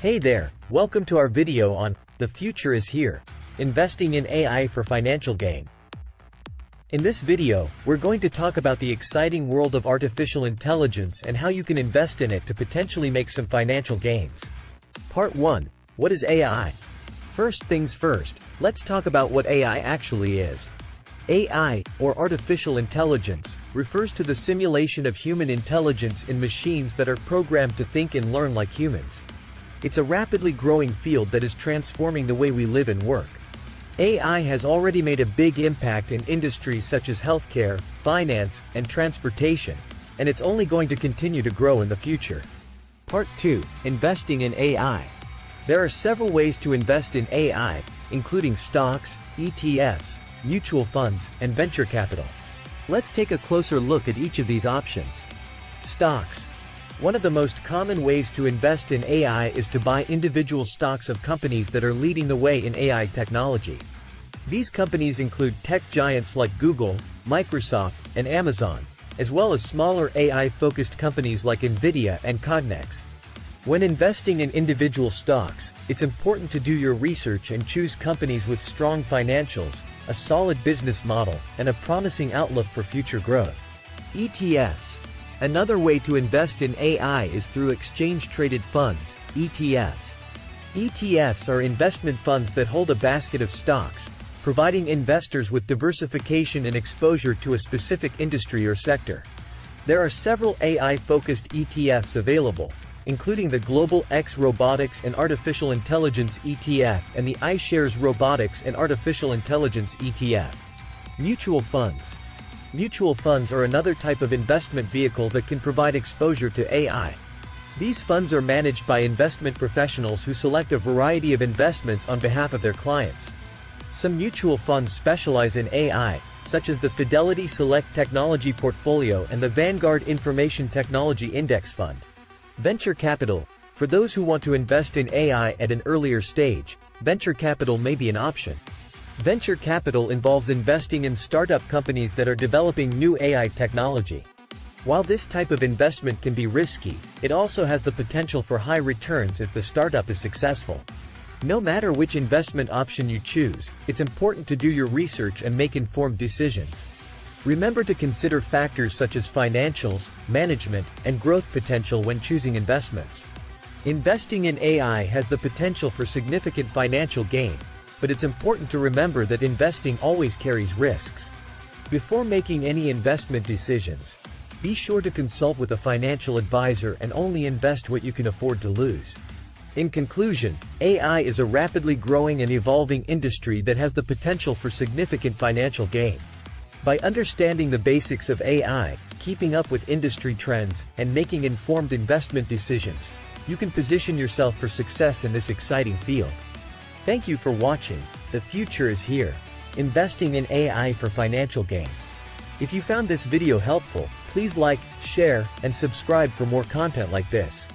Hey there, welcome to our video on The Future is Here, Investing in AI for Financial Gain. In this video, we're going to talk about the exciting world of artificial intelligence and how you can invest in it to potentially make some financial gains. Part 1. What is AI? First things first, let's talk about what AI actually is. AI, or artificial intelligence, refers to the simulation of human intelligence in machines that are programmed to think and learn like humans. It's a rapidly growing field that is transforming the way we live and work. AI has already made a big impact in industries such as healthcare, finance, and transportation, and it's only going to continue to grow in the future. Part 2. Investing in AI. There are several ways to invest in AI, including stocks, ETFs, mutual funds, and venture capital. Let's take a closer look at each of these options. Stocks. One of the most common ways to invest in AI is to buy individual stocks of companies that are leading the way in AI technology. These companies include tech giants like Google, Microsoft, and Amazon, as well as smaller AI-focused companies like Nvidia and Cognex. When investing in individual stocks, it's important to do your research and choose companies with strong financials, a solid business model, and a promising outlook for future growth. ETFs. Another way to invest in AI is through exchange-traded funds, ETFs. ETFs are investment funds that hold a basket of stocks, providing investors with diversification and exposure to a specific industry or sector. There are several AI-focused ETFs available, including the Global X Robotics and Artificial Intelligence ETF and the iShares Robotics and Artificial Intelligence ETF. Mutual funds. Mutual funds are another type of investment vehicle that can provide exposure to AI. These funds are managed by investment professionals who select a variety of investments on behalf of their clients. Some mutual funds specialize in AI, such as the Fidelity Select Technology Portfolio and the Vanguard Information Technology Index Fund. Venture capital. For those who want to invest in AI at an earlier stage, venture capital may be an option. Venture capital involves investing in startup companies that are developing new AI technology. While this type of investment can be risky, it also has the potential for high returns if the startup is successful. No matter which investment option you choose, it's important to do your research and make informed decisions. Remember to consider factors such as financials, management, and growth potential when choosing investments. Investing in AI has the potential for significant financial gain, but it's important to remember that investing always carries risks. Before making any investment decisions, be sure to consult with a financial advisor and only invest what you can afford to lose. In conclusion, AI is a rapidly growing and evolving industry that has the potential for significant financial gain. By understanding the basics of AI, keeping up with industry trends, and making informed investment decisions, you can position yourself for success in this exciting field. Thank you for watching. The future is here. Investing in AI for financial gain. If you found this video helpful, please like, share, and subscribe for more content like this.